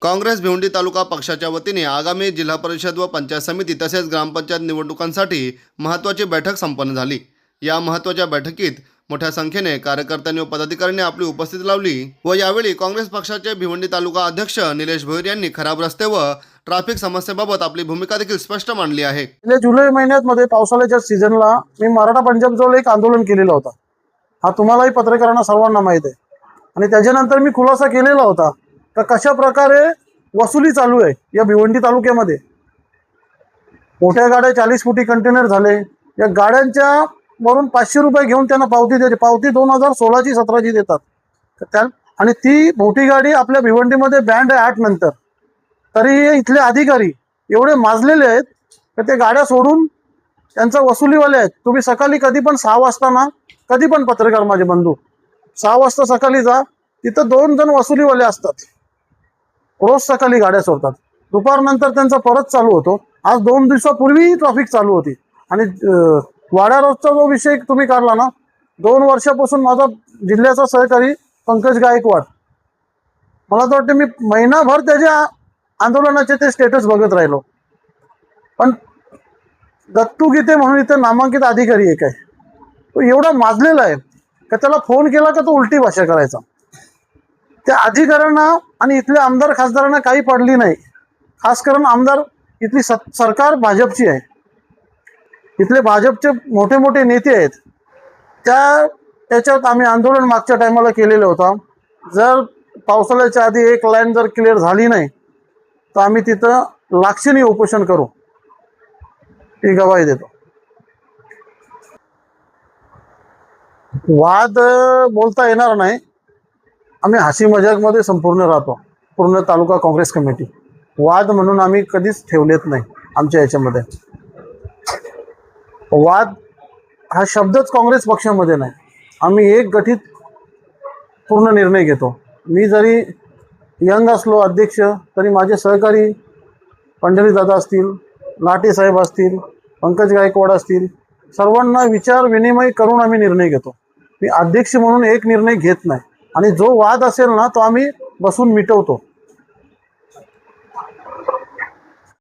काँग्रेस भिवंडी तालुका पक्षाच्या वतीने आगामी जिल्हा परिषद व पंचायत समिती तसेच ग्रामपंचायत निवडणुकांसाठी महत्त्वाची बैठक संपन्न झाली। या महत्त्वाच्या बैठकीत मोठ्या संख्येने कार्यकर्त्यांनी व पदाधिकाऱ्यांनी आपली उपस्थिती लावली व यावेळी काँग्रेस पक्षाचे भिवंडी तालुका अध्यक्ष निलेश भोईर यांनी खराब रस्ते व ट्रॅफिक समस्येबाबत आपली भूमिका देखील स्पष्ट मांडली आहे। जुलै महिन्यात पावसाळ्याच्या सीझनला मी मराठा पंजाब जवळ एक आंदोलन केलेला होता। हा तुम्हालाही पत्रकारांना सर्वांना माहित आहे आणि त्याच्यानंतर मी खुलासा केलेला होता तर कशा प्रकारे वसुली चालू आहे या भिवंडी तालुक्यामध्ये। मोठ्या गाड्या 40 फुटी कंटेनर झाले, या गाड्यांच्या वरून 500 रुपये घेऊन त्यांना पावती द्यायची। पावती 2016 ची 17 ची देतात आणि ती मोठी गाडी आपल्या भिवंडीमध्ये बँड आहे 8 नंतर, तरी इथले अधिकारी एवढे माजलेले आहेत की ते गाड्या सोडून त्यांचा वसुलीवाले आहेत। तुम्ही सकाळी कधी पण 6 वाजता ना, कधी पण पत्रकार माझे बंधू 6 वाजता सकाळी जा, तिथं 2 जण वसुलीवाले असतात, रोज सकाळी गाड्या सोडतात। दुपारनंतर त्यांचा परत चालू होतो। आज 2 दिवसापूर्वी ट्रॅफिक चालू होती आणि वाड्या रोडचा जो विषय तुम्ही काढला ना, 2 वर्षापासून माझा जिल्ह्याचा सहकारी पंकज गायकवाड, मला तर वाटतं मी महिनाभर त्याच्या आंदोलनाचे ते स्टेटस बघत राहिलो, पण दत्तू गीते म्हणून इथे नामांकित अधिकारी एक आहे, तो एवढा माजलेला आहे का त्याला फोन केला का तो उलटी भाषा करायचा। त्या अधिकाऱ्यांना आणि इथल्या आमदार खासदारांना काही पडली नाही। खास करून आमदार इथली सरकार भाजपची आहे, इथले भाजपचे मोठे मोठे नेते आहेत। त्याच्यात आम्ही आंदोलन मागच्या टायमाला केलेलं होतं। जर पावसाळ्याच्या आधी एक लाईन जर क्लिअर झाली नाही तर आम्ही तिथं लाक्षणिक उपोषण करू, ही गवाही देतो। वाद बोलता येणार नाही, आम्ही हसी मजाकमध्ये संपूर्ण राहतो। पूर्ण तालुका काँग्रेस कमिटी वाद म्हणून आम्ही कधीच ठेवलेत नाही आमच्या याच्यामध्ये। वाद हा शब्दच काँग्रेस पक्षामध्ये नाही, आम्ही एक गठीत पूर्ण निर्णय घेतो। मी जरी यंग असलो अध्यक्ष, तरी माझे सहकारी पंढरी दादा असतील, लाटे साहेब असतील, पंकज गायकवाड असतील, सर्वांना विचार विनिमय करून आम्ही निर्णय घेतो। मी अध्यक्ष म्हणून एक निर्णय घेत नाही आणि जो वाद असेल ना तो आम्ही बसून मिटवतो।